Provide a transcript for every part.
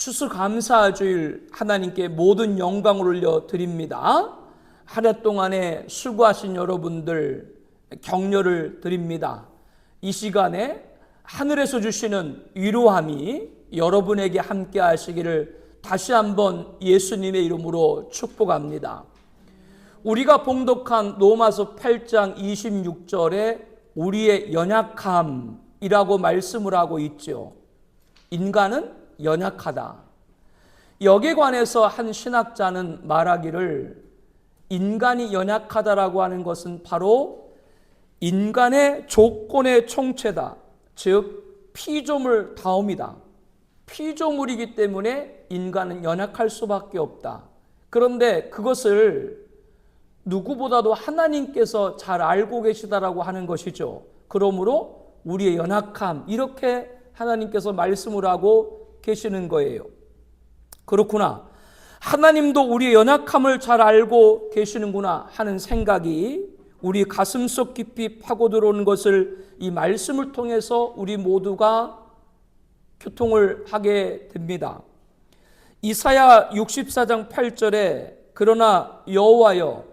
추수감사주일 하나님께 모든 영광을 올려드립니다. 한 해 동안에 수고하신 여러분들 격려를 드립니다. 이 시간에 하늘에서 주시는 위로함이 여러분에게 함께 하시기를 다시 한번 예수님의 이름으로 축복합니다. 우리가 봉독한 로마서 8장 26절에 우리의 연약함이라고 말씀을 하고 있죠. 인간은 연약하다. 여기에 관해서 한 신학자는 말하기를 인간이 연약하다라고 하는 것은 바로 인간의 조건의 총체다. 즉 피조물 다움이다. 피조물이기 때문에 인간은 연약할 수밖에 없다. 그런데 그것을 누구보다도 하나님께서 잘 알고 계시다라고 하는 것이죠. 그러므로 우리의 연약함, 이렇게 하나님께서 말씀을 하고 계시는 거예요. 그렇구나. 하나님도 우리의 연약함을 잘 알고 계시는구나 하는 생각이 우리 가슴속 깊이 파고 들어오는 것을 이 말씀을 통해서 우리 모두가 교통을 하게 됩니다. 이사야 64장 8절에 그러나 여호와여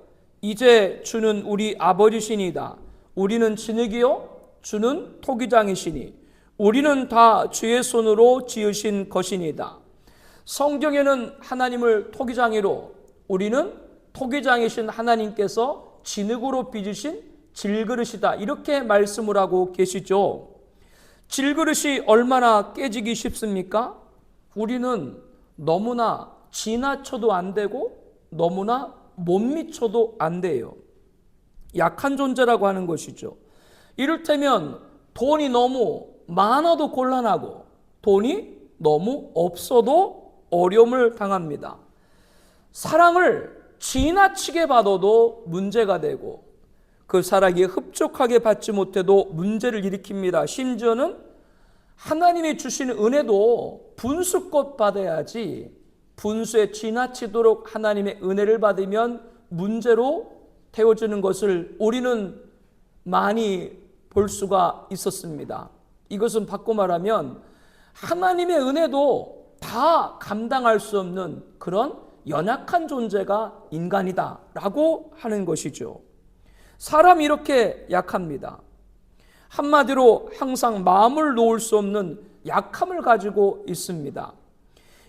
이제 주는 우리 아버지시니이다. 우리는 진흙이요 주는 토기장이시니 우리는 다 주의 손으로 지으신 것이니이다. 성경에는 하나님을 토기장이로, 우리는 토기장이신 하나님께서 진흙으로 빚으신 질그릇이다, 이렇게 말씀을 하고 계시죠. 질그릇이 얼마나 깨지기 쉽습니까? 우리는 너무나 지나쳐도 안 되고 너무나 못 미쳐도 안 돼요. 약한 존재라고 하는 것이죠. 이를테면 돈이 너무 많아도 곤란하고 돈이 너무 없어도 어려움을 당합니다. 사랑을 지나치게 받아도 문제가 되고 그 사랑이 흡족하게 받지 못해도 문제를 일으킵니다. 심지어는 하나님이 주시는 은혜도 분수껏 받아야지 분수에 지나치도록 하나님의 은혜를 받으면 문제로 태워지는 것을 우리는 많이 볼 수가 있었습니다. 이것은 바꿔 말하면 하나님의 은혜도 다 감당할 수 없는 그런 연약한 존재가 인간이다 라고 하는 것이죠. 사람이 이렇게 약합니다. 한마디로 항상 마음을 놓을 수 없는 약함을 가지고 있습니다.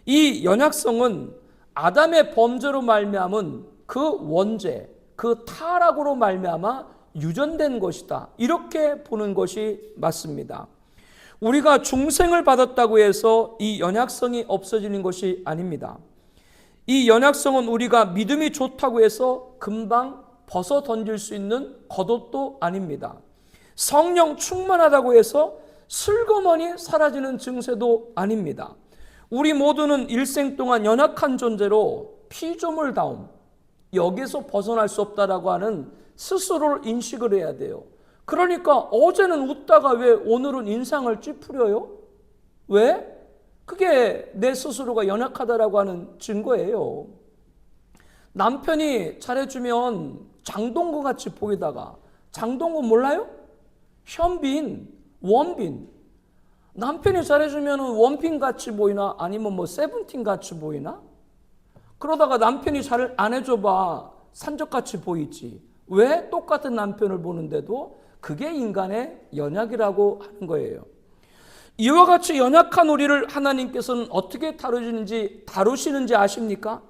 이 연약성은 아담의 범죄로 말미암은 그 원죄, 그 타락으로 말미암아 유전된 것이다, 이렇게 보는 것이 맞습니다. 우리가 중생을 받았다고 해서 이 연약성이 없어지는 것이 아닙니다. 이 연약성은 우리가 믿음이 좋다고 해서 금방 벗어 던질 수 있는 겉옷도 아닙니다. 성령 충만하다고 해서 슬그머니 사라지는 증세도 아닙니다. 우리 모두는 일생 동안 연약한 존재로 피조물다움, 여기서 벗어날 수 없다라고 하는 스스로를 인식을 해야 돼요. 그러니까 어제는 웃다가 왜 오늘은 인상을 찌푸려요? 왜? 그게 내 스스로가 연약하다라고 하는 증거예요. 남편이 잘해주면 장동건 같이 보이다가, 장동건 몰라요? 현빈, 원빈. 남편이 잘해주면 원빈 같이 보이나 아니면 뭐 세븐틴 같이 보이나? 그러다가 남편이 잘 안 해줘봐 산적같이 보이지. 왜? 똑같은 남편을 보는데도 그게 인간의 연약이라고 하는 거예요. 이와 같이 연약한 우리를 하나님께서는 어떻게 다루시는지 아십니까?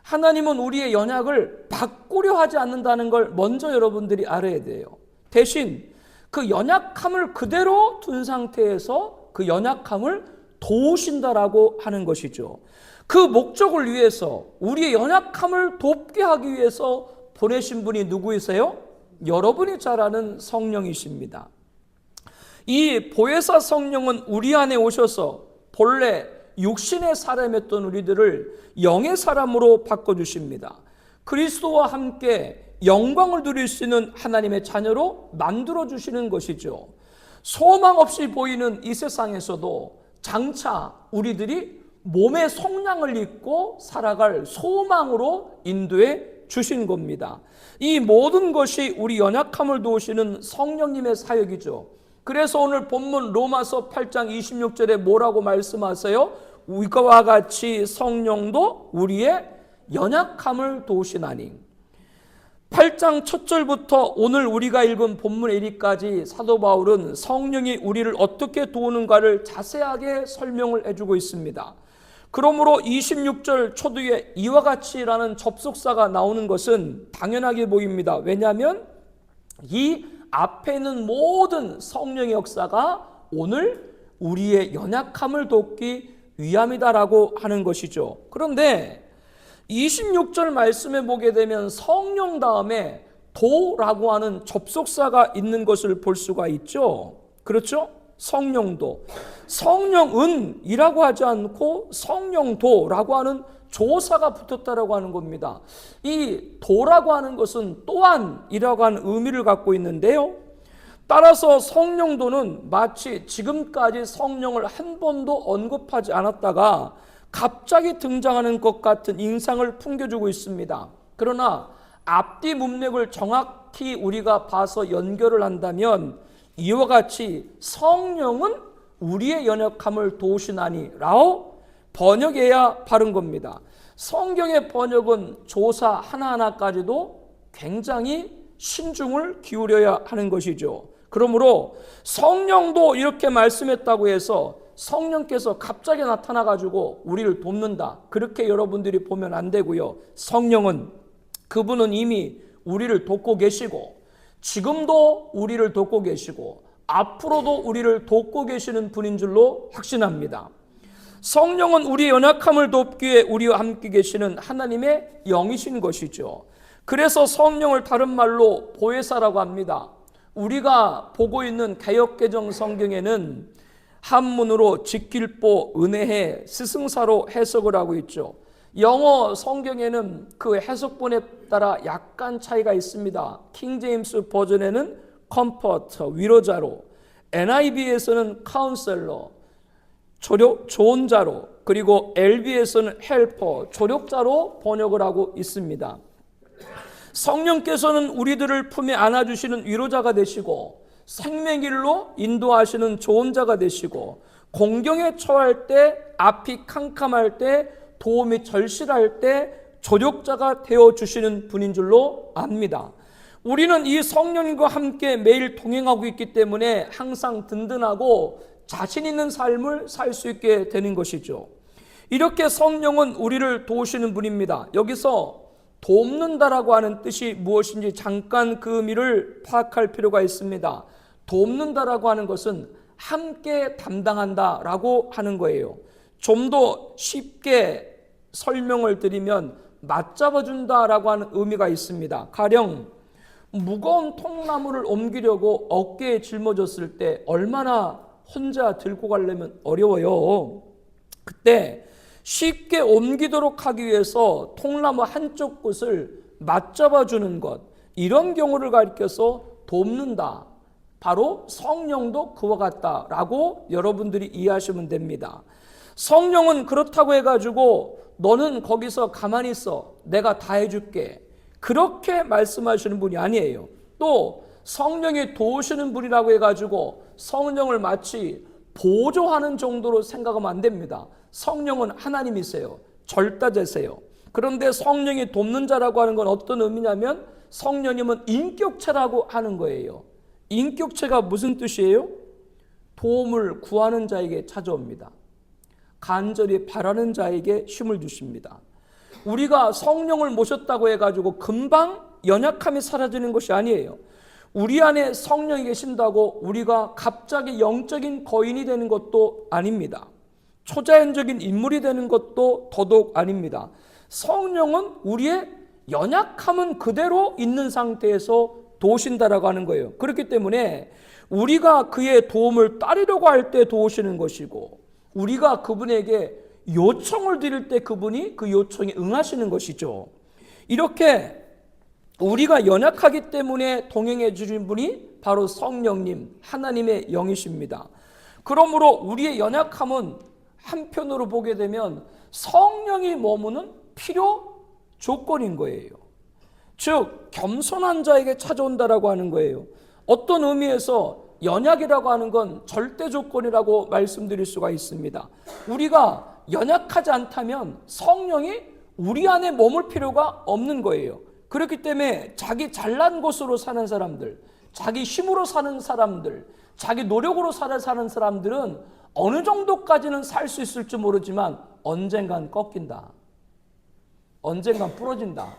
하나님은 우리의 연약을 바꾸려 하지 않는다는 걸 먼저 여러분들이 알아야 돼요. 대신 그 연약함을 그대로 둔 상태에서 그 연약함을 도우신다라고 하는 것이죠. 그 목적을 위해서, 우리의 연약함을 돕게 하기 위해서 보내신 분이 누구이세요? 여러분이 잘 아는 성령이십니다. 이 보혜사 성령은 우리 안에 오셔서 본래 육신의 사람이었던 우리들을 영의 사람으로 바꿔주십니다. 그리스도와 함께 영광을 누릴 수 있는 하나님의 자녀로 만들어주시는 것이죠. 소망 없이 보이는 이 세상에서도 장차 우리들이 몸의 속량을 입고 살아갈 소망으로 인도해 주신 겁니다. 이 모든 것이 우리 연약함을 도우시는 성령님의 사역이죠. 그래서 오늘 본문 로마서 8장 26절에 뭐라고 말씀하세요? 이거와 같이 성령도 우리의 연약함을 도우시나니. 8장 첫 절부터 오늘 우리가 읽은 본문 이리까지 사도 바울은 성령이 우리를 어떻게 도우는가를 자세하게 설명을 해주고 있습니다. 그러므로 26절 초두에 이와 같이라는 접속사가 나오는 것은 당연하게 보입니다. 왜냐하면 이 앞에 있는 모든 성령의 역사가 오늘 우리의 연약함을 돕기 위함이다라고 하는 것이죠. 그런데 26절 말씀에 보게 되면 성령 다음에 도라고 하는 접속사가 있는 것을 볼 수가 있죠. 그렇죠? 성령도. 성령은이라고 하지 않고 성령도라고 하는 조사가 붙었다라고 하는 겁니다. 이 도라고 하는 것은 또한이라고 하는 의미를 갖고 있는데요. 따라서 성령도는 마치 지금까지 성령을 한 번도 언급하지 않았다가 갑자기 등장하는 것 같은 인상을 풍겨주고 있습니다. 그러나 앞뒤 문맥을 정확히 우리가 봐서 연결을 한다면 이와 같이 성령은 우리의 연약함을 도우시나니 라고 번역해야 바른 겁니다. 성경의 번역은 조사 하나하나까지도 굉장히 신중을 기울여야 하는 것이죠. 그러므로 성령도 이렇게 말씀했다고 해서 성령께서 갑자기 나타나가지고 우리를 돕는다, 그렇게 여러분들이 보면 안 되고요. 성령은, 그분은 이미 우리를 돕고 계시고 지금도 우리를 돕고 계시고 앞으로도 우리를 돕고 계시는 분인 줄로 확신합니다. 성령은 우리의 연약함을 돕기 위해 우리와 함께 계시는 하나님의 영이신 것이죠. 그래서 성령을 다른 말로 보혜사라고 합니다. 우리가 보고 있는 개역개정 성경에는 한문으로 직길보, 은혜해, 스승사로 해석을 하고 있죠. 영어 성경에는 그 해석본에 따라 약간 차이가 있습니다. 킹 제임스 버전에는 컴포터, 위로자로, NIV에서는 카운셀러, 조언자로, 그리고 LB에서는 헬퍼, 조력자로 번역을 하고 있습니다. 성령께서는 우리들을 품에 안아주시는 위로자가 되시고 생명길로 인도하시는 조언자가 되시고 공경에 처할 때, 앞이 캄캄할 때, 도움이 절실할 때 조력자가 되어주시는 분인 줄로 압니다. 우리는 이 성령님과 함께 매일 동행하고 있기 때문에 항상 든든하고 자신 있는 삶을 살 수 있게 되는 것이죠. 이렇게 성령은 우리를 도우시는 분입니다. 여기서 돕는다라고 하는 뜻이 무엇인지 잠깐 그 의미를 파악할 필요가 있습니다. 돕는다라고 하는 것은 함께 담당한다라고 하는 거예요. 좀 더 쉽게 설명을 드리면 맞잡아준다라고 하는 의미가 있습니다. 가령 무거운 통나무를 옮기려고 어깨에 짊어졌을 때 얼마나 혼자 들고 가려면 어려워요. 그때 쉽게 옮기도록 하기 위해서 통나무 한쪽 끝을 맞잡아주는 것, 이런 경우를 가리켜서 돕는다. 바로 성령도 그와 같다라고 여러분들이 이해하시면 됩니다. 성령은 그렇다고 해가지고 너는 거기서 가만히 있어, 내가 다 해줄게, 그렇게 말씀하시는 분이 아니에요. 또 성령이 도우시는 분이라고 해가지고 성령을 마치 보조하는 정도로 생각하면 안 됩니다. 성령은 하나님이세요. 절다제세요. 그런데 성령이 돕는 자라고 하는 건 어떤 의미냐면 성령님은 인격체라고 하는 거예요. 인격체가 무슨 뜻이에요? 도움을 구하는 자에게 찾아옵니다. 간절히 바라는 자에게 힘을 주십니다. 우리가 성령을 모셨다고 해가지고 금방 연약함이 사라지는 것이 아니에요. 우리 안에 성령이 계신다고 우리가 갑자기 영적인 거인이 되는 것도 아닙니다. 초자연적인 인물이 되는 것도 더더욱 아닙니다. 성령은 우리의 연약함은 그대로 있는 상태에서 도우신다라고 하는 거예요. 그렇기 때문에 우리가 그의 도움을 따르려고 할 때 도우시는 것이고, 우리가 그분에게 요청을 드릴 때 그분이 그 요청에 응하시는 것이죠. 이렇게 우리가 연약하기 때문에 동행해 주신 분이 바로 성령님, 하나님의 영이십니다. 그러므로 우리의 연약함은 한편으로 보게 되면 성령이 머무는 필요 조건인 거예요. 즉 겸손한 자에게 찾아온다라고 하는 거예요. 어떤 의미에서 연약이라고 하는 건 절대 조건이라고 말씀드릴 수가 있습니다. 우리가 연약하지 않다면 성령이 우리 안에 머물 필요가 없는 거예요. 그렇기 때문에 자기 잘난 것으로 사는 사람들, 자기 힘으로 사는 사람들, 자기 노력으로 사는 사람들은 어느 정도까지는 살 수 있을지 모르지만 언젠간 꺾인다. 언젠간 부러진다.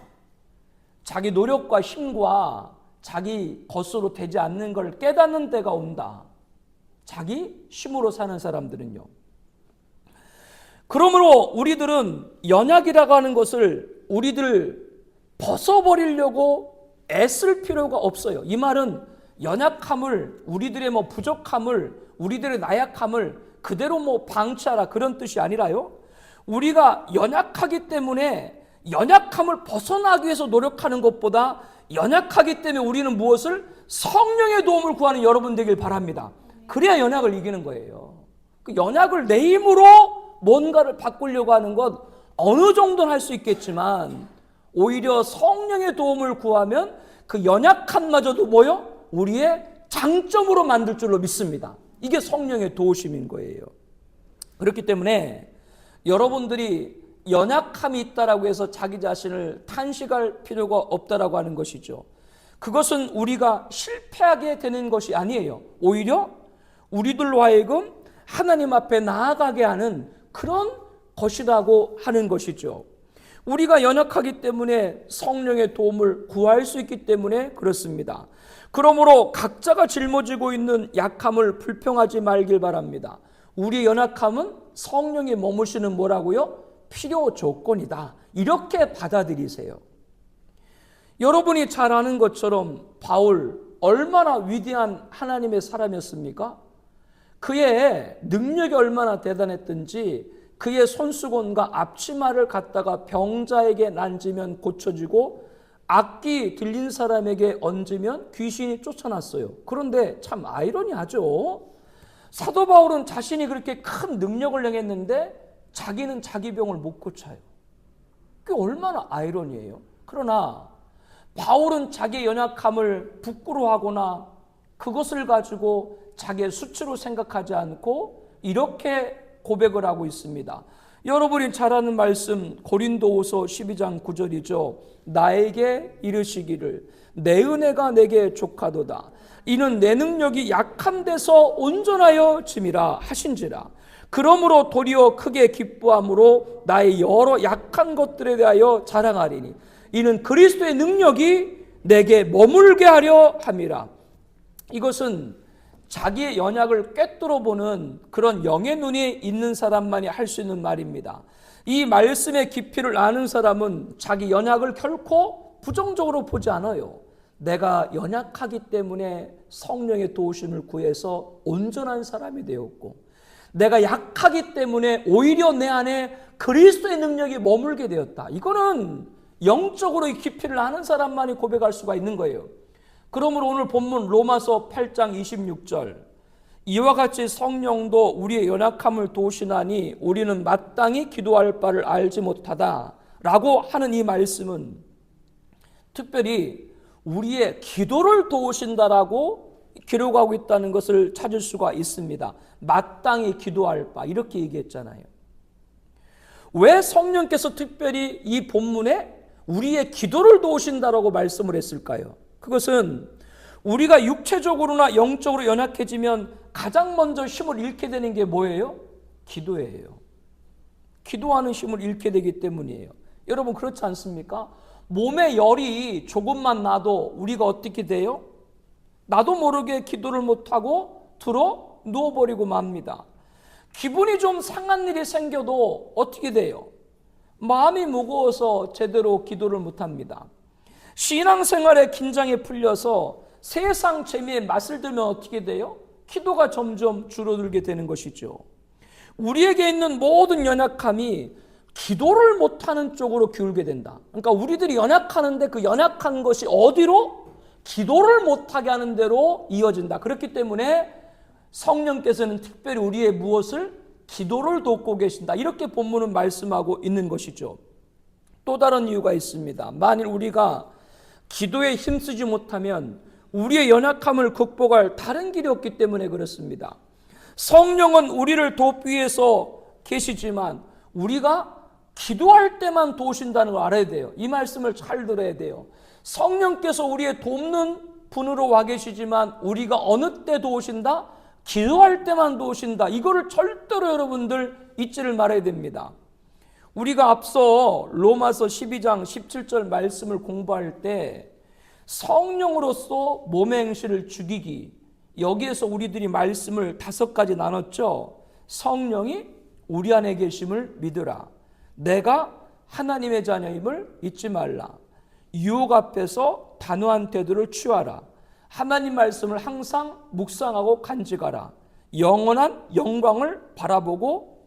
자기 노력과 힘과 자기 것으로 되지 않는 걸 깨닫는 때가 온다. 자기 힘으로 사는 사람들은요. 그러므로 우리들은 연약이라고 하는 것을 우리들 벗어버리려고 애쓸 필요가 없어요. 이 말은 연약함을, 우리들의 부족함을, 우리들의 나약함을 그대로 방치하라 그런 뜻이 아니라요. 우리가 연약하기 때문에 연약함을 벗어나기 위해서 노력하는 것보다 연약하기 때문에 우리는 무엇을? 성령의 도움을 구하는 여러분 되길 바랍니다. 그래야 연약을 이기는 거예요. 그 연약을 내 힘으로 뭔가를 바꾸려고 하는 것 어느 정도는 할 수 있겠지만 오히려 성령의 도움을 구하면 그 연약함마저도 우리의 장점으로 만들 줄로 믿습니다. 이게 성령의 도우심인 거예요. 그렇기 때문에 여러분들이 연약함이 있다라고 해서 자기 자신을 탄식할 필요가 없다라고 하는 것이죠. 그것은 우리가 실패하게 되는 것이 아니에요. 오히려 우리들로 하여금 하나님 앞에 나아가게 하는 그런 것이라고 하는 것이죠. 우리가 연약하기 때문에 성령의 도움을 구할 수 있기 때문에 그렇습니다. 그러므로 각자가 짊어지고 있는 약함을 불평하지 말길 바랍니다. 우리의 연약함은 성령이 머무시는 뭐라고요? 필요 조건이다. 이렇게 받아들이세요. 여러분이 잘 아는 것처럼 바울 얼마나 위대한 하나님의 사람이었습니까? 그의 능력이 얼마나 대단했든지 그의 손수건과 앞치마를 갖다가 병자에게 만지면 고쳐지고 악기 들린 사람에게 얹으면 귀신이 쫓아났어요. 그런데 참 아이러니하죠. 사도 바울은 자신이 그렇게 큰 능력을 행했는데 자기는 자기 병을 못 고쳐요. 그게 얼마나 아이러니해요. 그러나 바울은 자기의 연약함을 부끄러워하거나 그것을 가지고 자기의 수치로 생각하지 않고 이렇게 고백을 하고 있습니다. 여러분이 잘 아는 말씀 고린도후서 12장 9절이죠. 나에게 이르시기를 내 은혜가 내게 족하도다. 이는 내 능력이 약한 데서 온전하여 짐이라 하신지라. 그러므로 도리어 크게 기뻐함으로 나의 여러 약한 것들에 대하여 자랑하리니 이는 그리스도의 능력이 내게 머물게 하려 함이라. 이것은 자기의 연약을 꿰뚫어 보는 그런 영의 눈이 있는 사람만이 할 수 있는 말입니다. 이 말씀의 깊이를 아는 사람은 자기 연약을 결코 부정적으로 보지 않아요. 내가 연약하기 때문에 성령의 도우심을 구해서 온전한 사람이 되었고 내가 약하기 때문에 오히려 내 안에 그리스도의 능력이 머물게 되었다. 이거는 영적으로 이 깊이를 아는 사람만이 고백할 수가 있는 거예요. 그러므로 오늘 본문 로마서 8장 26절 이와 같이 성령도 우리의 연약함을 도우시나니 우리는 마땅히 기도할 바를 알지 못하다 라고 하는 이 말씀은 특별히 우리의 기도를 도우신다라고 기록하고 있다는 것을 찾을 수가 있습니다. 마땅히 기도할 바 이렇게 얘기했잖아요. 왜 성령께서 특별히 이 본문에 우리의 기도를 도우신다라고 말씀을 했을까요? 그것은 우리가 육체적으로나 영적으로 연약해지면 가장 먼저 힘을 잃게 되는 게 뭐예요? 기도예요. 기도하는 힘을 잃게 되기 때문이에요. 여러분 그렇지 않습니까? 몸에 열이 조금만 나도 우리가 어떻게 돼요? 나도 모르게 기도를 못하고 들어 누워버리고 맙니다. 기분이 좀 상한 일이 생겨도 어떻게 돼요? 마음이 무거워서 제대로 기도를 못합니다. 신앙생활에 긴장이 풀려서 세상 재미에 맛을 들면 어떻게 돼요? 기도가 점점 줄어들게 되는 것이죠. 우리에게 있는 모든 연약함이 기도를 못하는 쪽으로 기울게 된다. 그러니까 우리들이 연약하는데 그 연약한 것이 어디로? 기도를 못하게 하는 대로 이어진다. 그렇기 때문에 성령께서는 특별히 우리의 무엇을? 기도를 돕고 계신다. 이렇게 본문은 말씀하고 있는 것이죠. 또 다른 이유가 있습니다. 만일 우리가 기도에 힘쓰지 못하면 우리의 연약함을 극복할 다른 길이 없기 때문에 그렇습니다. 성령은 우리를 돕기 위해서 계시지만 우리가 기도할 때만 도우신다는 걸 알아야 돼요. 이 말씀을 잘 들어야 돼요. 성령께서 우리의 돕는 분으로 와 계시지만 우리가 어느 때 도우신다? 기도할 때만 도우신다. 이거를 절대로 여러분들 잊지를 말아야 됩니다. 우리가 앞서 로마서 12장 17절 말씀을 공부할 때 성령으로서 몸의 행실을 죽이기, 여기에서 우리들이 말씀을 5가지 나눴죠. 성령이 우리 안에 계심을 믿으라. 내가 하나님의 자녀임을 잊지 말라. 유혹 앞에서 단호한 태도를 취하라. 하나님 말씀을 항상 묵상하고 간직하라. 영원한 영광을 바라보고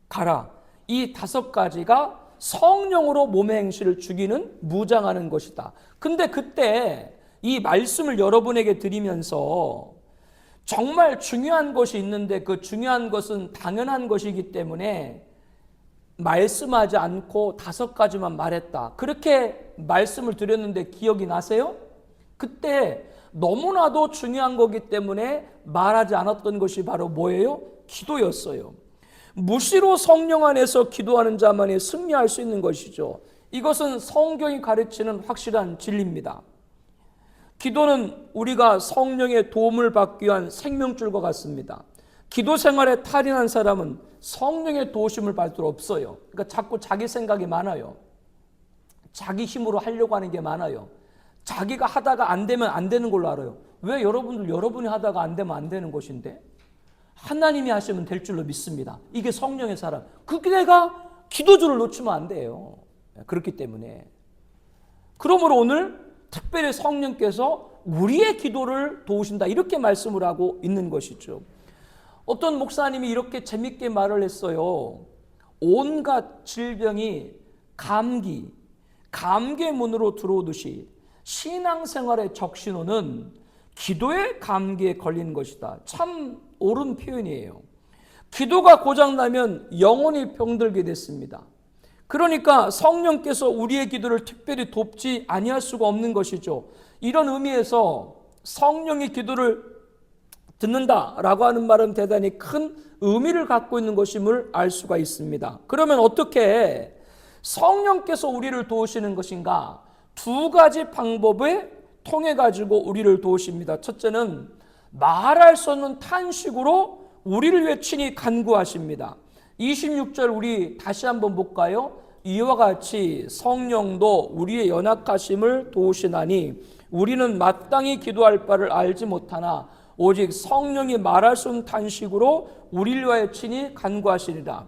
가라. 이 5가지가 성령으로 몸의 행실을 죽이는 무장하는 것이다. 근데 그때 이 말씀을 여러분에게 드리면서 정말 중요한 것이 있는데 그 중요한 것은 당연한 것이기 때문에 말씀하지 않고 5가지만 말했다. 그렇게 말씀을 드렸는데 기억이 나세요? 그때 너무나도 중요한 거기 때문에 말하지 않았던 것이 바로 뭐예요? 기도였어요. 무시로 성령 안에서 기도하는 자만이 승리할 수 있는 것이죠. 이것은 성경이 가르치는 확실한 진리입니다. 기도는 우리가 성령의 도움을 받기 위한 생명줄과 같습니다. 기도 생활에 탈인한 사람은 성령의 도우심을 받을 수 없어요. 그러니까 자꾸 자기 생각이 많아요. 자기 힘으로 하려고 하는 게 많아요. 자기가 하다가 안 되면 안 되는 걸로 알아요. 왜 여러분이 하다가 안 되면 안 되는 것인데? 하나님이 하시면 될 줄로 믿습니다. 이게 성령의 사람. 그게 내가 기도줄을 놓치면 안 돼요. 그렇기 때문에. 그러므로 오늘 특별히 성령께서 우리의 기도를 도우신다. 이렇게 말씀을 하고 있는 것이죠. 어떤 목사님이 이렇게 재밌게 말을 했어요. 온갖 질병이 감기의 문으로 들어오듯이 신앙생활의 적신호는 기도의 감기에 걸리는 것이다. 참 옳은 표현이에요. 기도가 고장나면 영혼이 병들게 됐습니다. 그러니까 성령께서 우리의 기도를 특별히 돕지 아니할 수가 없는 것이죠. 이런 의미에서 성령의 기도를 듣는다라고 하는 말은 대단히 큰 의미를 갖고 있는 것임을 알 수가 있습니다. 그러면 어떻게 성령께서 우리를 도우시는 것인가? 2가지 방법에 통해 가지고 우리를 도우십니다. 첫째는 말할 수 없는 탄식으로 우리를 위해 친히 간구하십니다. 26절 우리 다시 한번 볼까요? 이와 같이 성령도 우리의 연약하심을 도우시나니 우리는 마땅히 기도할 바를 알지 못하나 오직 성령이 말할 수 없는 탄식으로 우리를 위하여 친히 간구하시리라.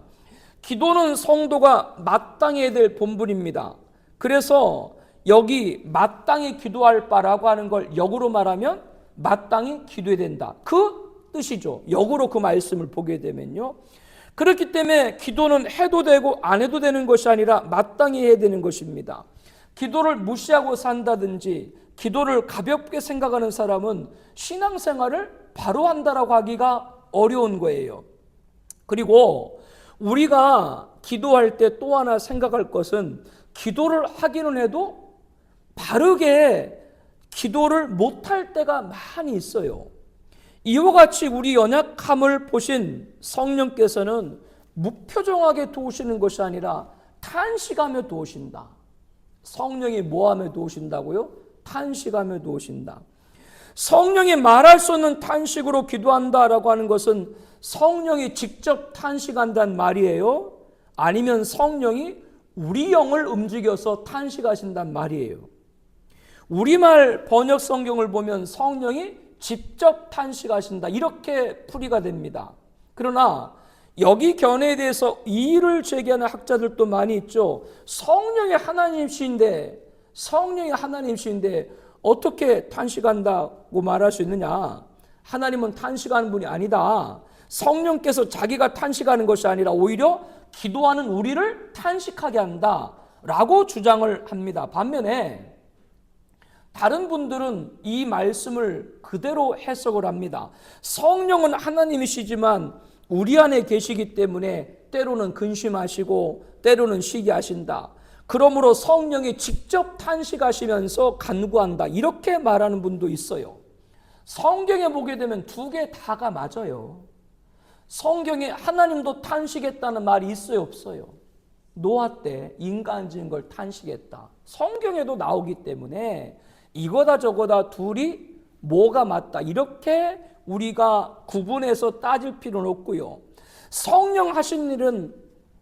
기도는 성도가 마땅히 해야 될 본분입니다. 그래서 여기 마땅히 기도할 바라고 하는 걸 역으로 말하면 마땅히 기도해야 된다. 그 뜻이죠. 역으로 그 말씀을 보게 되면요. 그렇기 때문에 기도는 해도 되고 안 해도 되는 것이 아니라 마땅히 해야 되는 것입니다. 기도를 무시하고 산다든지 기도를 가볍게 생각하는 사람은 신앙생활을 바로 한다라고 하기가 어려운 거예요. 그리고 우리가 기도할 때 또 하나 생각할 것은 기도를 하기는 해도 바르게 기도를 못할 때가 많이 있어요. 이와 같이 우리 연약함을 보신 성령께서는 무표정하게 도우시는 것이 아니라 탄식하며 도우신다. 성령이 뭐하며 도우신다고요? 탄식하며 도우신다. 성령이 말할 수 없는 탄식으로 기도한다라고 하는 것은 성령이 직접 탄식한다는 말이에요? 아니면 성령이 우리 영을 움직여서 탄식하신단 말이에요? 우리말 번역 성경을 보면 성령이 직접 탄식하신다 이렇게 풀이가 됩니다. 그러나 여기 견해에 대해서 이의를 제기하는 학자들도 많이 있죠. 성령이 하나님이신데 어떻게 탄식한다고 말할 수 있느냐? 하나님은 탄식하는 분이 아니다. 성령께서 자기가 탄식하는 것이 아니라 오히려 기도하는 우리를 탄식하게 한다라고 주장을 합니다. 반면에 다른 분들은 이 말씀을 그대로 해석을 합니다. 성령은 하나님이시지만 우리 안에 계시기 때문에 때로는 근심하시고 때로는 쉬게 하신다. 그러므로 성령이 직접 탄식하시면서 간구한다. 이렇게 말하는 분도 있어요. 성경에 보게 되면 2개 다가 맞아요. 성경에 하나님도 탄식했다는 말이 있어요, 없어요? 노아 때 인간 지은 걸 탄식했다. 성경에도 나오기 때문에 이거다 저거다 둘이 뭐가 맞다 이렇게 우리가 구분해서 따질 필요는 없고요. 성령 하신 일은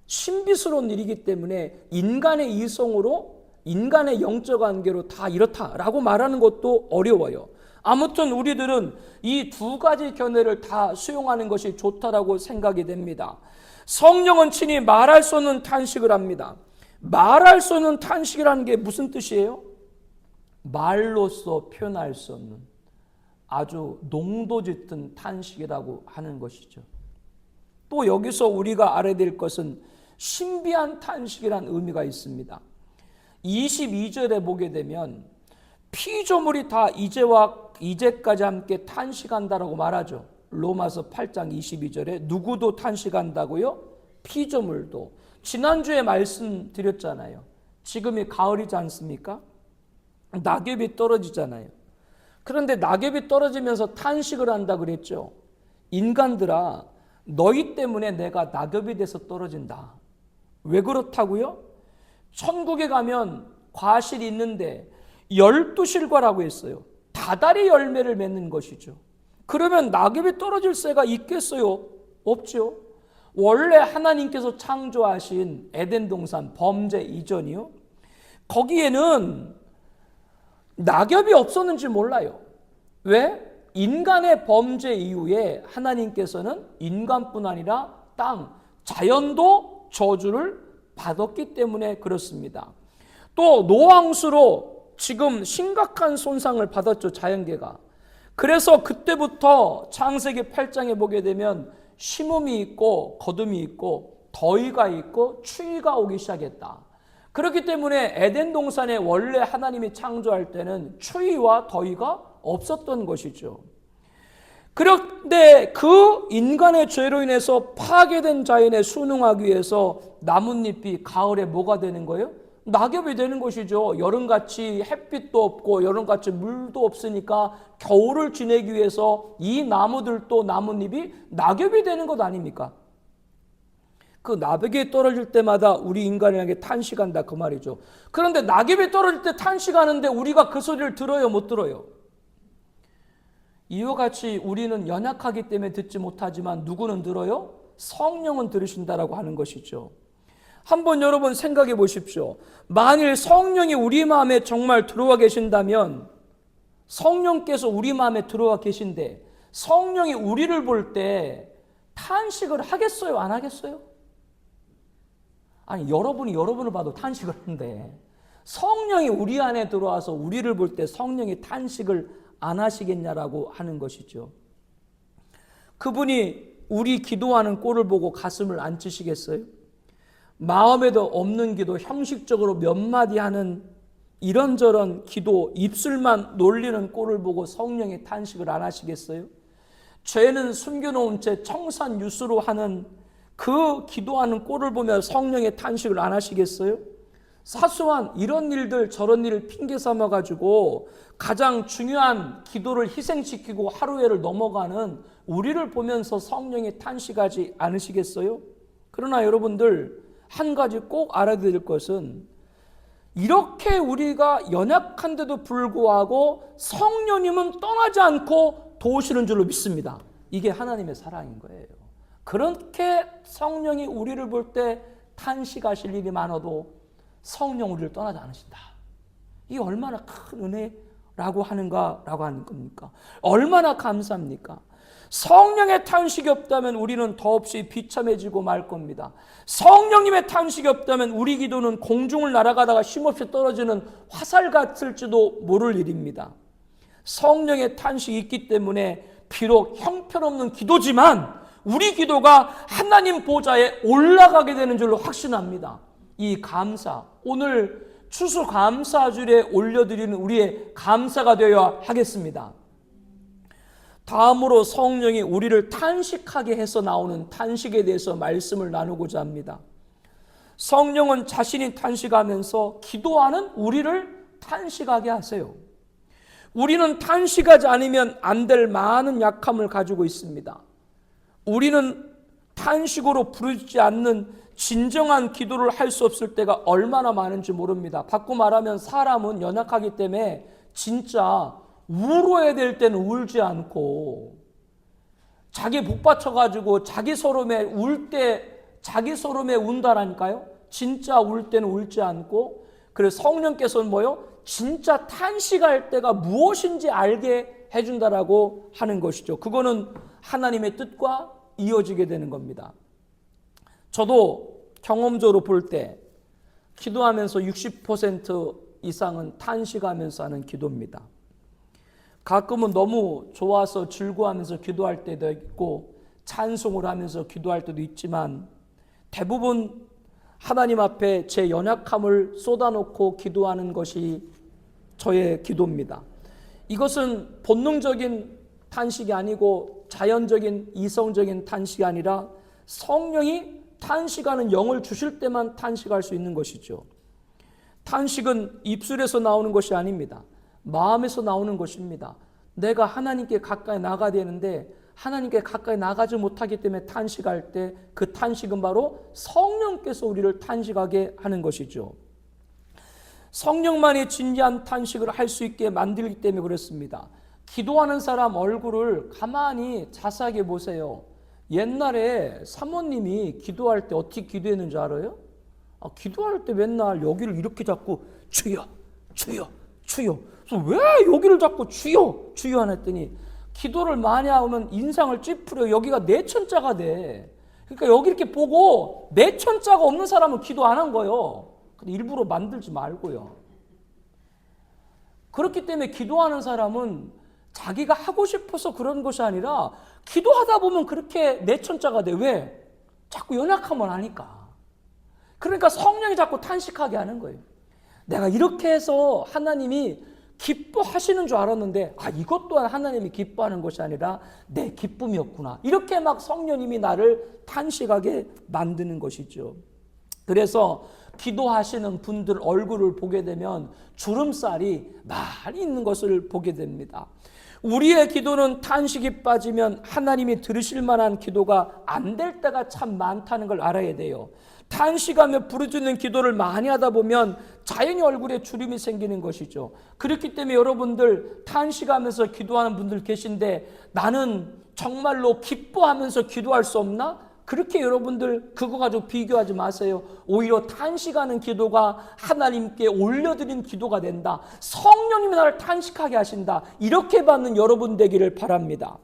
신비스러운 일이기 때문에 인간의 이성으로 인간의 영적 관계로 다 이렇다라고 말하는 것도 어려워요. 아무튼 우리들은 이 두 가지 견해를 다 수용하는 것이 좋다라고 생각이 됩니다. 성령은 친히 말할 수 없는 탄식을 합니다. 말할 수 없는 탄식이라는 게 무슨 뜻이에요? 말로써 표현할 수 없는 아주 농도 짙은 탄식이라고 하는 것이죠. 또 여기서 우리가 알아야 될 것은 신비한 탄식이라는 의미가 있습니다. 22절에 보게 되면 피조물이 다 이제까지 함께 탄식한다라고 말하죠. 로마서 8장 22절에 누구도 탄식한다고요? 피조물도. 지난주에 말씀드렸잖아요. 지금이 가을이지 않습니까? 낙엽이 떨어지잖아요. 그런데 낙엽이 떨어지면서 탄식을 한다 그랬죠. 인간들아, 너희 때문에 내가 낙엽이 돼서 떨어진다. 왜 그렇다고요? 천국에 가면 과실이 있는데 12실과라고 했어요. 다달이 열매를 맺는 것이죠. 그러면 낙엽이 떨어질 새가 있겠어요? 없죠. 원래 하나님께서 창조하신 에덴 동산 범죄 이전이요. 거기에는 낙엽이 없었는지 몰라요. 왜? 인간의 범죄 이후에 하나님께서는 인간뿐 아니라 땅, 자연도 저주를 받았기 때문에 그렇습니다. 또 노왕수로 지금 심각한 손상을 받았죠, 자연계가. 그래서 그때부터 창세기 8장에 보게 되면 심음이 있고 거둠이 있고 더위가 있고 추위가 오기 시작했다. 그렇기 때문에 에덴 동산에 원래 하나님이 창조할 때는 추위와 더위가 없었던 것이죠. 그런데 그 인간의 죄로 인해서 파괴된 자연에 순응하기 위해서 나뭇잎이 가을에 뭐가 되는 거예요? 낙엽이 되는 것이죠. 여름같이 햇빛도 없고 여름같이 물도 없으니까 겨울을 지내기 위해서 이 나무들도 나뭇잎이 낙엽이 되는 것 아닙니까? 그 낙엽이 떨어질 때마다 우리 인간에게 탄식한다 그 말이죠. 그런데 낙엽이 떨어질 때 탄식하는데 우리가 그 소리를 들어요, 못 들어요? 이와 같이 우리는 연약하기 때문에 듣지 못하지만 누구는 들어요? 성령은 들으신다라고 하는 것이죠. 한번 여러분 생각해 보십시오. 만일 성령이 우리 마음에 정말 들어와 계신다면 성령께서 우리 마음에 들어와 계신데 성령이 우리를 볼 때 탄식을 하겠어요? 안 하겠어요? 아니 여러분이 여러분을 봐도 탄식을 하는데 성령이 우리 안에 들어와서 우리를 볼 때 성령이 탄식을 안 하시겠냐라고 하는 것이죠. 그분이 우리 기도하는 꼴을 보고 가슴을 안 찌시겠어요? 마음에도 없는 기도, 형식적으로 몇 마디 하는 이런저런 기도, 입술만 놀리는 꼴을 보고 성령의 탄식을 안 하시겠어요? 죄는 숨겨놓은 채 청산유수로 하는 그 기도하는 꼴을 보며 성령의 탄식을 안 하시겠어요? 사소한 이런 일들 저런 일을 핑계 삼아가지고 가장 중요한 기도를 희생시키고 하루에를 넘어가는 우리를 보면서 성령의 탄식하지 않으시겠어요? 그러나 여러분들 한 가지 꼭 알아야 될 것은 이렇게 우리가 연약한데도 불구하고 성령님은 떠나지 않고 도우시는 줄로 믿습니다. 이게 하나님의 사랑인 거예요. 그렇게 성령이 우리를 볼 때 탄식하실 일이 많아도 성령 우리를 떠나지 않으신다. 이게 얼마나 큰 은혜라고 하는가라고 하는 겁니까? 얼마나 감사합니까? 성령의 탄식이 없다면 우리는 더없이 비참해지고 말 겁니다. 성령님의 탄식이 없다면 우리 기도는 공중을 날아가다가 쉼없이 떨어지는 화살 같을지도 모를 일입니다. 성령의 탄식이 있기 때문에 비록 형편없는 기도지만 우리 기도가 하나님 보좌에 올라가게 되는 줄로 확신합니다. 이 감사, 오늘 추수감사주일에 올려드리는 우리의 감사가 되어야 하겠습니다. 다음으로 성령이 우리를 탄식하게 해서 나오는 탄식에 대해서 말씀을 나누고자 합니다. 성령은 자신이 탄식하면서 기도하는 우리를 탄식하게 하세요. 우리는 탄식하지 않으면 안 될 많은 약함을 가지고 있습니다. 우리는 탄식으로 부르지 않는 진정한 기도를 할 수 없을 때가 얼마나 많은지 모릅니다. 바꿔 말하면 사람은 연약하기 때문에 진짜 울어야 될 때는 울지 않고 자기 복받쳐가지고 자기 소름에 울 때 자기 소름에 운다라니까요. 진짜 울 때는 울지 않고, 그래서 성령께서는 뭐요? 진짜 탄식할 때가 무엇인지 알게 해준다라고 하는 것이죠. 그거는 하나님의 뜻과 이어지게 되는 겁니다. 저도 경험적으로 볼 때 기도하면서 60% 이상은 탄식하면서 하는 기도입니다. 가끔은 너무 좋아서 즐거워하면서 기도할 때도 있고 찬송을 하면서 기도할 때도 있지만 대부분 하나님 앞에 제 연약함을 쏟아놓고 기도하는 것이 저의 기도입니다. 이것은 본능적인 탄식이 아니고 자연적인 이성적인 탄식이 아니라 성령이 탄식하는 영을 주실 때만 탄식할 수 있는 것이죠. 탄식은 입술에서 나오는 것이 아닙니다. 마음에서 나오는 것입니다. 내가 하나님께 가까이 나가야 되는데 하나님께 가까이 나가지 못하기 때문에 탄식할 때 그 탄식은 바로 성령께서 우리를 탄식하게 하는 것이죠. 성령만이 진지한 탄식을 할 수 있게 만들기 때문에 그렇습니다. 기도하는 사람 얼굴을 가만히 자세하게 보세요. 옛날에 사모님이 기도할 때 어떻게 기도했는지 알아요? 기도할 때 맨날 여기를 이렇게 잡고 주여 주여 주여. 그래서 왜 여기를 잡고 주여 주여 안 했더니 기도를 많이 하면 인상을 찌푸려 여기가 내천자가 돼. 그러니까 여기 이렇게 보고 내천자가 없는 사람은 기도 안 한 거예요. 근데 일부러 만들지 말고요. 그렇기 때문에 기도하는 사람은 자기가 하고 싶어서 그런 것이 아니라 기도하다 보면 그렇게 내천자가 돼. 왜? 자꾸 연약함을 하니까. 그러니까 성령이 자꾸 탄식하게 하는 거예요. 내가 이렇게 해서 하나님이 기뻐하시는 줄 알았는데 이것 또한 하나님이 기뻐하는 것이 아니라 내 기쁨이었구나. 이렇게 막 성령님이 나를 탄식하게 만드는 것이죠. 그래서 기도하시는 분들 얼굴을 보게 되면 주름살이 많이 있는 것을 보게 됩니다. 우리의 기도는 탄식이 빠지면 하나님이 들으실 만한 기도가 안 될 때가 참 많다는 걸 알아야 돼요. 탄식하며 부르짖는 기도를 많이 하다 보면 자연히 얼굴에 주름이 생기는 것이죠. 그렇기 때문에 여러분들 탄식하면서 기도하는 분들 계신데 나는 정말로 기뻐하면서 기도할 수 없나? 그렇게 여러분들 그거 가지고 비교하지 마세요. 오히려 탄식하는 기도가 하나님께 올려드린 기도가 된다. 성령님이 나를 탄식하게 하신다. 이렇게 받는 여러분 되기를 바랍니다.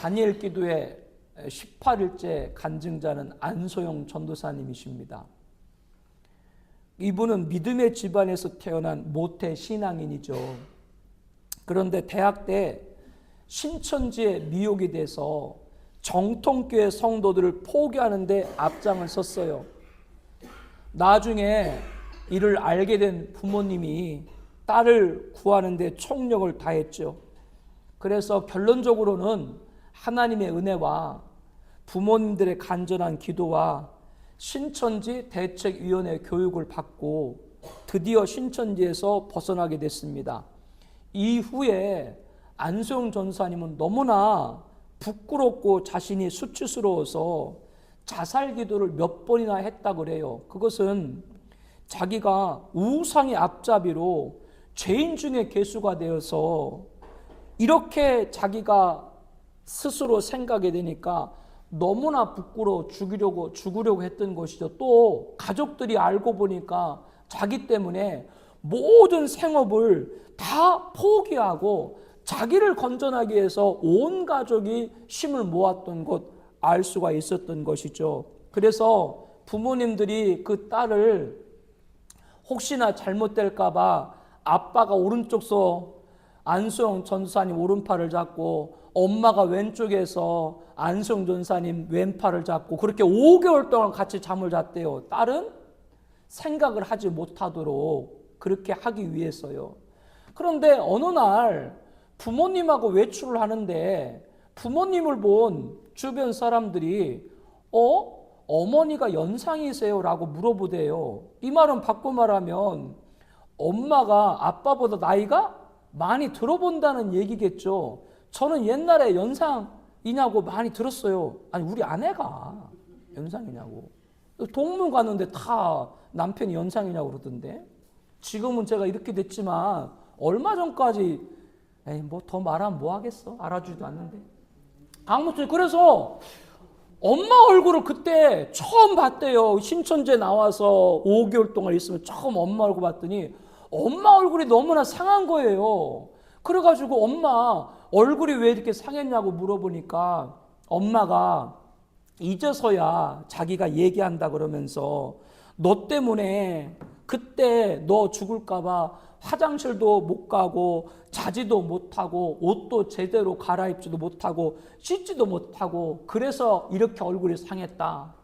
다니엘 기도의 18일째 간증자는 안소영 전도사님이십니다. 이분은 믿음의 집안에서 태어난 모태 신앙인이죠. 그런데 대학 때 신천지에 미혹이 돼서 정통교회 성도들을 포기하는데 앞장을 섰어요. 나중에 이를 알게 된 부모님이 딸을 구하는데 총력을 다했죠. 그래서 결론적으로는 하나님의 은혜와 부모님들의 간절한 기도와 신천지 대책위원회 교육을 받고 드디어 신천지에서 벗어나게 됐습니다. 이후에 안소영 전사님은 너무나 부끄럽고 자신이 수치스러워서 자살 기도를 몇 번이나 했다고 그래요. 그것은 자기가 우상의 앞잡이로 죄인 중에 괴수가 되어서 이렇게 자기가 스스로 생각이 되니까 너무나 부끄러워 죽으려고 했던 것이죠. 또 가족들이 알고 보니까 자기 때문에 모든 생업을 다 포기하고 자기를 건져나기 위해서 온 가족이 힘을 모았던 것 알 수가 있었던 것이죠. 그래서 부모님들이 그 딸을 혹시나 잘못될까 봐 아빠가 오른쪽서 안소영 전사님 오른팔을 잡고 엄마가 왼쪽에서 안소영 전사님 왼팔을 잡고 그렇게 5개월 동안 같이 잠을 잤대요. 딸은 생각을 하지 못하도록 그렇게 하기 위해서요. 그런데 어느 날 부모님하고 외출을 하는데 부모님을 본 주변 사람들이 어머니가 연상이세요? 라고 물어보대요. 이 말은 바꿔 말하면 엄마가 아빠보다 나이가 많이 들어본다는 얘기겠죠. 저는 옛날에 연상 연상이냐고 많이 들었어요. 아니 우리 아내가 연상이냐고. 동문 가는데 다 남편이 연상이냐고 그러던데. 지금은 제가 이렇게 됐지만 얼마 전까지 에이 뭐 더 말하면 뭐 하겠어. 알아주지도 않는데. 아무튼 그래서 엄마 얼굴을 그때 처음 봤대요. 신천지에 나와서 5개월 동안 있으면 처음 엄마 얼굴 봤더니 엄마 얼굴이 너무나 상한 거예요. 그래가지고 엄마 얼굴이 왜 이렇게 상했냐고 물어보니까 엄마가 이제서야 자기가 얘기한다 그러면서 너 때문에 그때 너 죽을까봐 화장실도 못 가고 자지도 못하고 옷도 제대로 갈아입지도 못하고 씻지도 못하고 그래서 이렇게 얼굴이 상했다.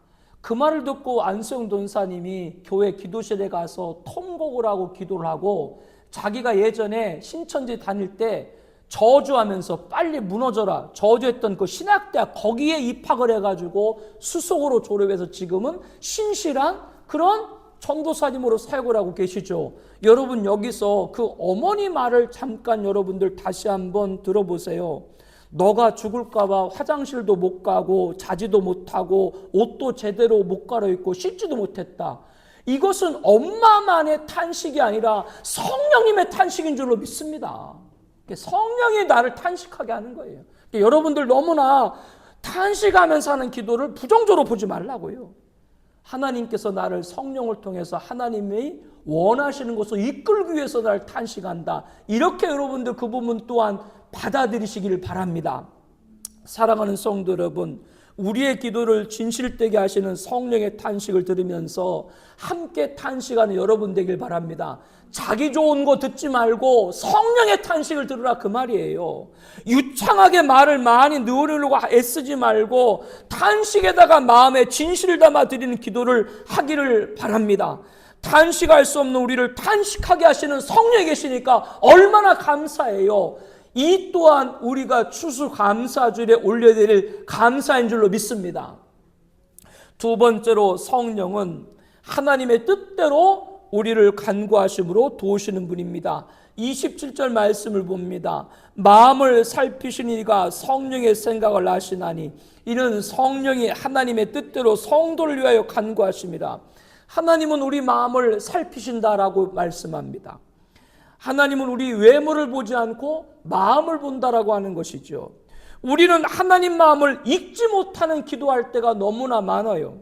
그 말을 듣고 안수영 전사님이 교회 기도실에 가서 통곡을 하고 기도를 하고 자기가 예전에 신천지 다닐 때 저주하면서 빨리 무너져라 저주했던 그 신학대학 거기에 입학을 해가지고 수석으로 졸업해서 지금은 신실한 그런 전도사님으로 사역을 하고 계시죠. 여러분 여기서 그 어머니 말을 잠깐 여러분들 다시 한번 들어보세요. 너가 죽을까봐 화장실도 못 가고 자지도 못하고 옷도 제대로 못 갈아입고 씻지도 못했다. 이것은 엄마만의 탄식이 아니라 성령님의 탄식인 줄로 믿습니다. 성령이 나를 탄식하게 하는 거예요. 여러분들 너무나 탄식하면서 하는 기도를 부정적으로 보지 말라고요. 하나님께서 나를 성령을 통해서 하나님이 원하시는 것을 이끌기 위해서 나를 탄식한다. 이렇게 여러분들 그 부분 또한 받아들이시기를 바랍니다. 사랑하는 성도 여러분, 우리의 기도를 진실되게 하시는 성령의 탄식을 들으면서 함께 탄식하는 여러분 되길 바랍니다. 자기 좋은 거 듣지 말고 성령의 탄식을 들으라 그 말이에요. 유창하게 말을 많이 늘으려고 애쓰지 말고 탄식에다가 마음에 진실을 담아 드리는 기도를 하기를 바랍니다. 탄식할 수 없는 우리를 탄식하게 하시는 성령이 계시니까 얼마나 감사해요. 이 또한 우리가 추수감사주일에 올려드릴 감사인 줄로 믿습니다. 두 번째로 성령은 하나님의 뜻대로 우리를 간구하심으로 도우시는 분입니다. 27절 말씀을 봅니다. 마음을 살피시는 이가 성령의 생각을 아시나니 이는 성령이 하나님의 뜻대로 성도를 위하여 간구하십니다. 하나님은 우리 마음을 살피신다라고 말씀합니다. 하나님은 우리 외모를 보지 않고 마음을 본다라고 하는 것이죠. 우리는 하나님 마음을 읽지 못하는 기도할 때가 너무나 많아요.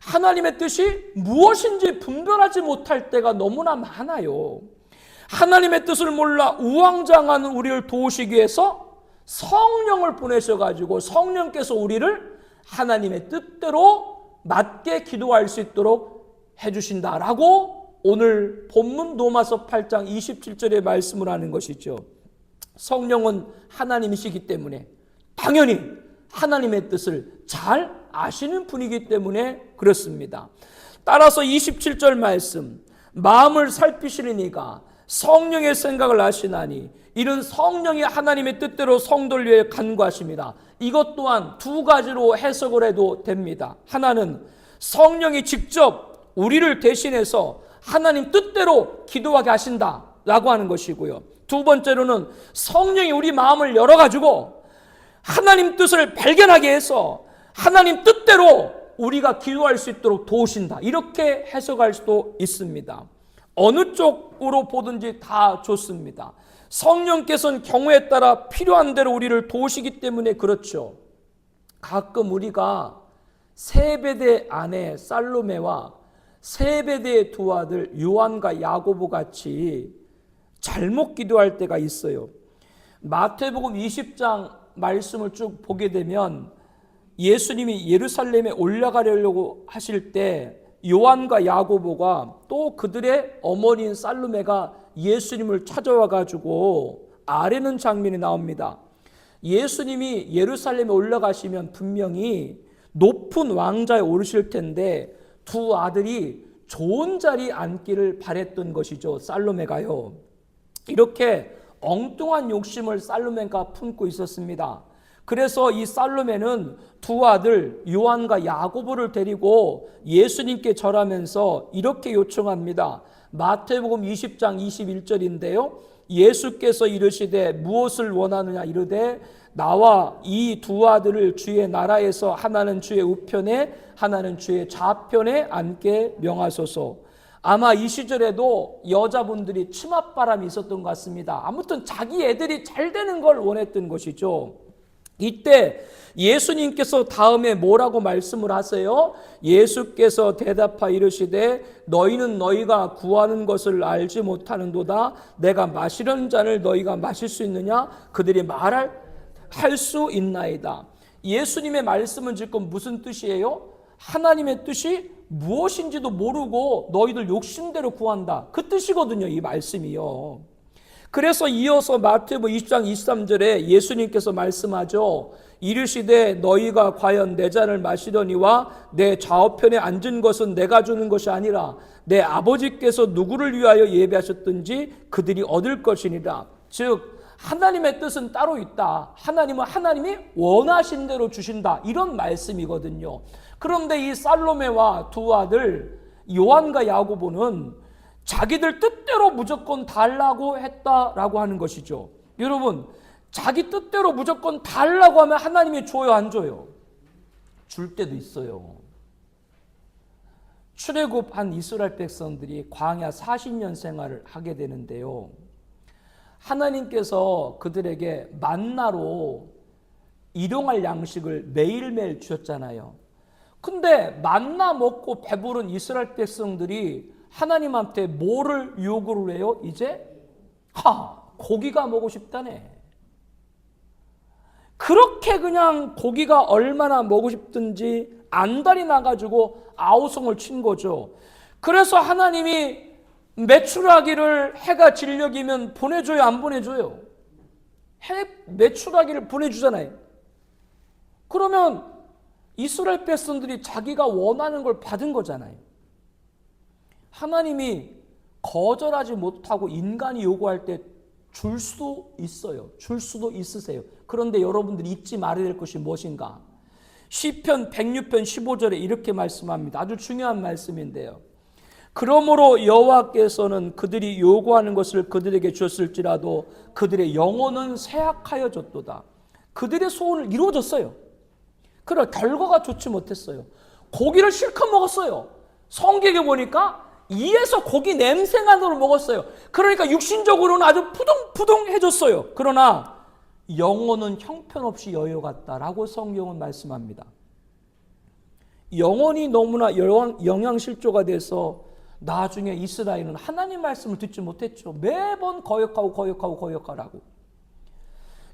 하나님의 뜻이 무엇인지 분별하지 못할 때가 너무나 많아요. 하나님의 뜻을 몰라 우왕좌왕하는 우리를 도우시기 위해서 성령을 보내셔가지고 성령께서 우리를 하나님의 뜻대로 맞게 기도할 수 있도록 해주신다라고 오늘 본문 로마서 8장 27절의 말씀을 하는 것이죠. 성령은 하나님이시기 때문에 당연히 하나님의 뜻을 잘 아시는 분이기 때문에 그렇습니다. 따라서 27절 말씀, 마음을 살피시는 이가 성령의 생각을 아시나니 이는 성령이 하나님의 뜻대로 성도를 위해 간구하십니다. 이것 또한 두 가지로 해석을 해도 됩니다. 하나는 성령이 직접 우리를 대신해서 하나님 뜻대로 기도하게 하신다라고 하는 것이고요. 두 번째로는 성령이 우리 마음을 열어가지고 하나님 뜻을 발견하게 해서 하나님 뜻대로 우리가 기도할 수 있도록 도우신다. 이렇게 해석할 수도 있습니다. 어느 쪽으로 보든지 다 좋습니다. 성령께서는 경우에 따라 필요한 대로 우리를 도우시기 때문에 그렇죠. 가끔 우리가 세베대 아내 살로메와 세베대의 두 아들 요한과 야고보 같이 잘못 기도할 때가 있어요. 마태복음 20장 말씀을 쭉 보게 되면 예수님이 예루살렘에 올라가려고 하실 때 요한과 야고보가 또 그들의 어머니인 살로메가 예수님을 찾아와 가지고 아뢰는 장면이 나옵니다. 예수님이 예루살렘에 올라가시면 분명히 높은 왕좌에 오르실 텐데 두 아들이 좋은 자리에 앉기를 바랬던 것이죠. 살로메가요. 이렇게 엉뚱한 욕심을 살로메가 품고 있었습니다. 그래서 이 살로메는 두 아들 요한과 야고보를 데리고 예수님께 절하면서 이렇게 요청합니다. 마태복음 20장 21절인데요. 예수께서 이르시되 무엇을 원하느냐 이르되 나와 이 두 아들을 주의 나라에서 하나는 주의 우편에 하나는 주의 좌편에 앉게 명하소서. 아마 이 시절에도 여자분들이 치맛바람이 있었던 것 같습니다. 아무튼 자기 애들이 잘 되는 걸 원했던 것이죠. 이때 예수님께서 다음에 뭐라고 말씀을 하세요? 예수께서 대답하 이르시되 너희는 너희가 구하는 것을 알지 못하는도다. 내가 마시려는 잔을 너희가 마실 수 있느냐? 그들이 말할 수 있나이다. 예수님의 말씀은 지금 무슨 뜻이에요? 하나님의 뜻이 무엇인지도 모르고 너희들 욕심대로 구한다. 그 뜻이거든요, 이 말씀이요. 그래서 이어서 마태복음 20장 23절에 예수님께서 말씀하죠. 이르시되 너희가 과연 내 잔을 마시려니와 내 좌우편에 앉은 것은 내가 주는 것이 아니라 내 아버지께서 누구를 위하여 예배하셨든지 그들이 얻을 것이니라. 즉 하나님의 뜻은 따로 있다. 하나님은 하나님이 원하신 대로 주신다. 이런 말씀이거든요. 그런데 이 살로메와 두 아들 요한과 야고보는 자기들 뜻대로 무조건 달라고 했다라고 하는 것이죠. 여러분, 자기 뜻대로 무조건 달라고 하면 하나님이 줘요, 안 줘요? 줄 때도 있어요. 출애굽한 이스라엘 백성들이 광야 40년 생활을 하게 되는데요. 하나님께서 그들에게 만나로 일용할 양식을 매일매일 주셨잖아요. 근데 만나 먹고 배부른 이스라엘 백성들이 하나님한테 뭐를 요구를 해요? 이제 고기가 먹고 싶다네. 그렇게 그냥 고기가 얼마나 먹고 싶든지 안달이 나가지고 아우성을 친 거죠. 그래서 하나님이 메추라기를 해가 진력이면 보내줘요, 안 보내줘요? 메추라기를 보내주잖아요. 그러면 이스라엘 백성들이 자기가 원하는 걸 받은 거잖아요. 하나님이 거절하지 못하고 인간이 요구할 때 줄 수도 있어요. 줄 수도 있으세요. 그런데 여러분들이 잊지 말아야 될 것이 무엇인가? 시편 106편 15절에 이렇게 말씀합니다. 아주 중요한 말씀인데요. 그러므로 여호와께서는 그들이 요구하는 것을 그들에게 주었을지라도 그들의 영혼은 쇠약하여졌도다. 그들의 소원을 이루어졌어요. 그러나 결과가 좋지 못했어요. 고기를 실컷 먹었어요. 성경에 보니까 이에서 고기 냄새만으로 먹었어요. 그러니까 육신적으로는 아주 푸둥푸둥해졌어요. 그러나 영혼은 형편없이 여여갔다라고 성경은 말씀합니다. 영혼이 너무나 영양실조가 돼서 나중에 이스라엘은 하나님 말씀을 듣지 못했죠. 매번 거역하라고.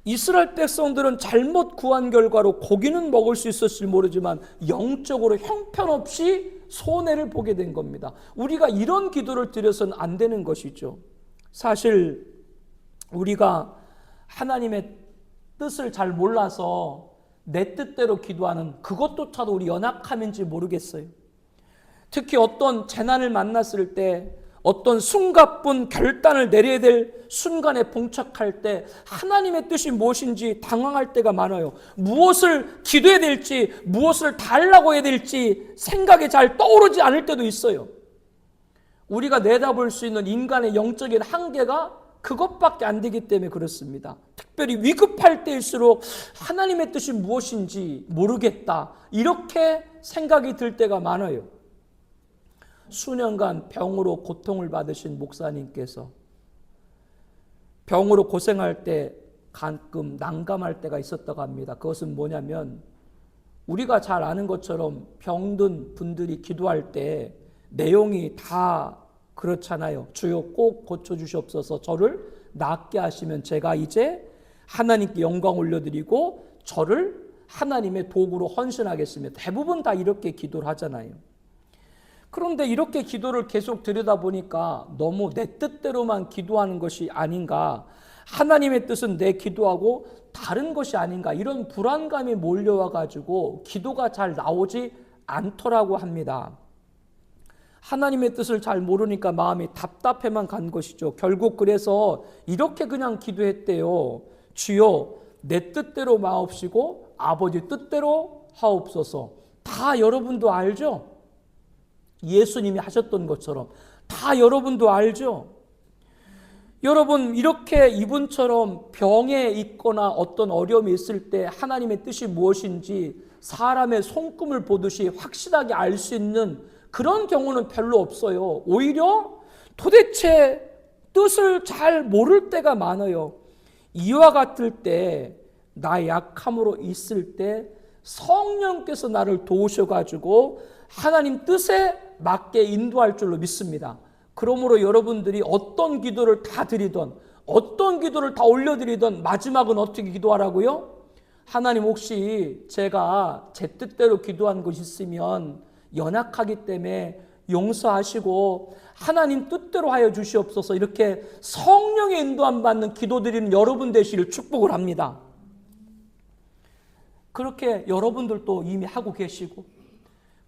이스라엘 백성들은 잘못 구한 결과로 고기는 먹을 수 있었을지 모르지만 영적으로 형편없이 손해를 보게 된 겁니다. 우리가 이런 기도를 드려서는 안 되는 것이죠. 사실 우리가 하나님의 뜻을 잘 몰라서 내 뜻대로 기도하는 그것조차도 우리 연약함인지 모르겠어요. 특히 어떤 재난을 만났을 때 어떤 숨가쁜 결단을 내려야 될 순간에 봉착할 때 하나님의 뜻이 무엇인지 당황할 때가 많아요. 무엇을 기도해야 될지 무엇을 달라고 해야 될지 생각이 잘 떠오르지 않을 때도 있어요. 우리가 내다볼 수 있는 인간의 영적인 한계가 그것밖에 안 되기 때문에 그렇습니다. 특별히 위급할 때일수록 하나님의 뜻이 무엇인지 모르겠다 이렇게 생각이 들 때가 많아요. 수년간 병으로 고통을 받으신 목사님께서 병으로 고생할 때 가끔 난감할 때가 있었다고 합니다. 그것은 뭐냐면 우리가 잘 아는 것처럼 병든 분들이 기도할 때 내용이 다 그렇잖아요. 주여 꼭 고쳐주시옵소서. 저를 낫게 하시면 제가 이제 하나님께 영광 올려드리고 저를 하나님의 도구로 헌신하겠습니다. 대부분 다 이렇게 기도를 하잖아요. 그런데 이렇게 기도를 계속 들여다보니까 너무 내 뜻대로만 기도하는 것이 아닌가, 하나님의 뜻은 내 기도하고 다른 것이 아닌가, 이런 불안감이 몰려와 가지고 기도가 잘 나오지 않더라고 합니다. 하나님의 뜻을 잘 모르니까 마음이 답답해만 간 것이죠. 결국 그래서 이렇게 그냥 기도했대요. 주여 내 뜻대로 마옵시고 아버지 뜻대로 하옵소서. 다 여러분도 알죠? 예수님이 하셨던 것처럼 다 여러분도 알죠? 여러분, 이렇게 이분처럼 병에 있거나 어떤 어려움이 있을 때 하나님의 뜻이 무엇인지 사람의 손금을 보듯이 확실하게 알 수 있는 그런 경우는 별로 없어요. 오히려 도대체 뜻을 잘 모를 때가 많아요. 이와 같을 때, 나 약함으로 있을 때 성령께서 나를 도우셔가지고 하나님 뜻에 맞게 인도할 줄로 믿습니다. 그러므로 여러분들이 어떤 기도를 다 드리던, 어떤 기도를 다 올려드리던 마지막은 어떻게 기도하라고요? 하나님, 혹시 제가 제 뜻대로 기도한 것이 있으면 연약하기 때문에 용서하시고 하나님 뜻대로 하여 주시옵소서. 이렇게 성령의 인도함 받는 기도 드리는 여러분 되시길 축복을 합니다. 그렇게 여러분들도 이미 하고 계시고,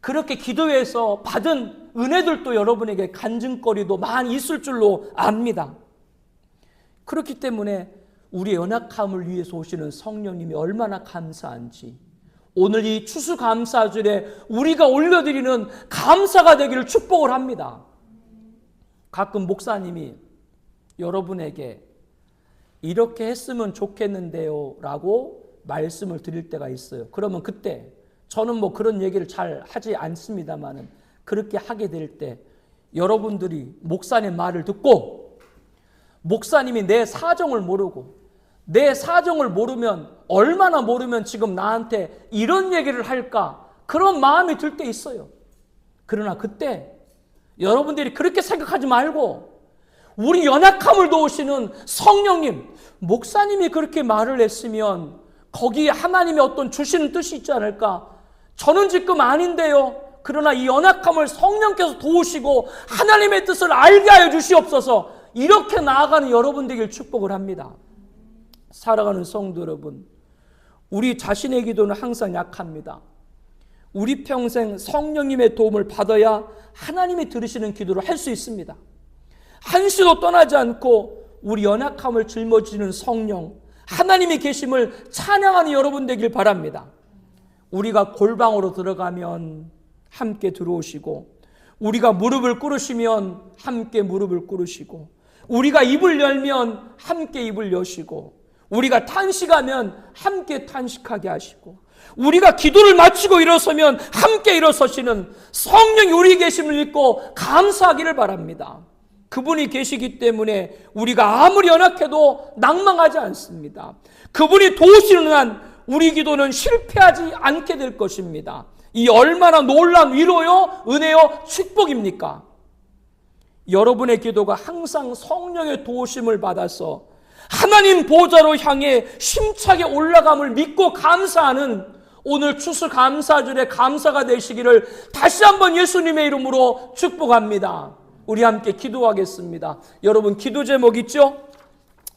그렇게 기도해서 받은 은혜들도 여러분에게 간증거리도 많이 있을 줄로 압니다. 그렇기 때문에 우리의 연약함을 위해서 오시는 성령님이 얼마나 감사한지, 오늘 이 추수감사절에 우리가 올려드리는 감사가 되기를 축복을 합니다. 가끔 목사님이 여러분에게 이렇게 했으면 좋겠는데요 라고 말씀을 드릴 때가 있어요. 그러면 그때 저는 뭐 그런 얘기를 잘 하지 않습니다만은, 그렇게 하게 될 때 여러분들이 목사님 말을 듣고, 목사님이 내 사정을 모르고, 내 사정을 모르면, 얼마나 모르면 지금 나한테 이런 얘기를 할까, 그런 마음이 들 때 있어요. 그러나 그때 여러분들이 그렇게 생각하지 말고, 우리 연약함을 도우시는 성령님, 목사님이 그렇게 말을 했으면 거기에 하나님의 어떤 주시는 뜻이 있지 않을까? 저는 지금 아닌데요. 그러나 이 연약함을 성령께서 도우시고 하나님의 뜻을 알게 하여 주시옵소서. 이렇게 나아가는 여러분 되길 축복을 합니다. 살아가는 성도 여러분, 우리 자신의 기도는 항상 약합니다. 우리 평생 성령님의 도움을 받아야 하나님이 들으시는 기도를 할 수 있습니다. 한시도 떠나지 않고 우리 연약함을 짊어지는 성령, 하나님이 계심을 찬양하는 여러분 되길 바랍니다. 우리가 골방으로 들어가면 함께 들어오시고, 우리가 무릎을 꿇으시면 함께 무릎을 꿇으시고, 우리가 입을 열면 함께 입을 여시고, 우리가 탄식하면 함께 탄식하게 하시고, 우리가 기도를 마치고 일어서면 함께 일어서시는 성령이 우리 계심을 믿고 감사하기를 바랍니다. 그분이 계시기 때문에 우리가 아무리 연약해도 낭망하지 않습니다. 그분이 도우시는 한 우리 기도는 실패하지 않게 될 것입니다. 이 얼마나 놀라운 위로요, 은혜요, 축복입니까? 여러분의 기도가 항상 성령의 도우심을 받아서 하나님 보좌로 향해 힘차게 올라감을 믿고 감사하는 오늘 추수감사절의 감사가 되시기를 다시 한번 예수님의 이름으로 축복합니다. 우리 함께 기도하겠습니다. 여러분, 기도 제목 있죠?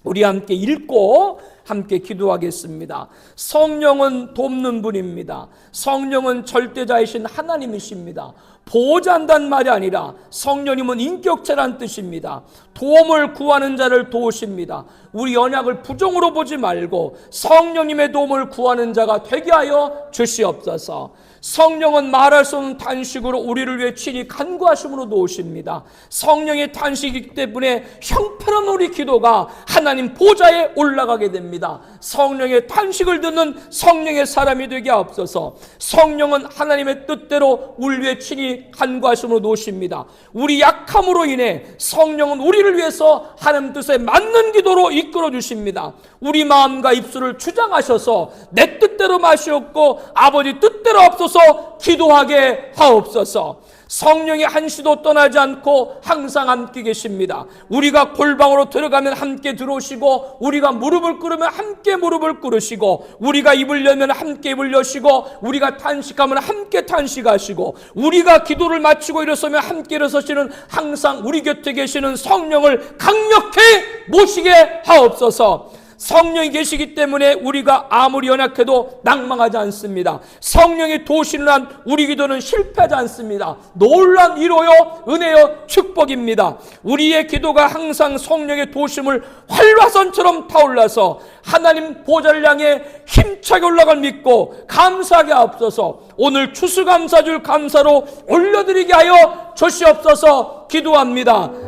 우리 함께 읽고 함께 기도하겠습니다. 성령은 돕는 분입니다. 성령은 절대자이신 하나님이십니다. 보호자한다는 말이 아니라 성령님은 인격체란 뜻입니다. 도움을 구하는 자를 도우십니다. 우리 연약을 부정으로 보지 말고 성령님의 도움을 구하는 자가 되게 하여 주시옵소서. 성령은 말할 수 없는 탄식으로 우리를 위해 친히 간구하심으로 도우십니다. 성령의 탄식이기 때문에 형편없는 우리 기도가 하나님 보좌에 올라가게 됩니다. 성령의 탄식을 듣는 성령의 사람이 되게 하옵소서. 성령은 하나님의 뜻대로 우리 위해 친히 간구하심으로 도우십니다. 우리 약함으로 인해 성령은 우리를 위해서 하나님 뜻에 맞는 기도로 이끌어 주십니다. 우리 마음과 입술을 주장하셔서 내 뜻대로 마시옵고 아버지 뜻대로 없소서 기도하게 하옵소서. 성령이 한시도 떠나지 않고 항상 함께 계십니다. 우리가 골방으로 들어가면 함께 들어오시고, 우리가 무릎을 꿇으면 함께 무릎을 꿇으시고, 우리가 입을 열면 함께 입을 여시고, 우리가 탄식하면 함께 탄식하시고, 우리가 기도를 마치고 일어서면 함께 일어서시는 항상 우리 곁에 계시는 성령을 강력히 모시게 하옵소서. 성령이 계시기 때문에 우리가 아무리 연약해도 낭망하지 않습니다. 성령이 도우시는 한 우리 기도는 실패하지 않습니다. 놀라운 위로요, 은혜요, 축복입니다. 우리의 기도가 항상 성령의 도우심을 활화선처럼 타올라서 하나님 보좌를 향해 힘차게 올라갈 믿고 감사하게 하옵소서. 오늘 추수감사줄 감사로 올려드리게 하여 주시옵소서. 기도합니다.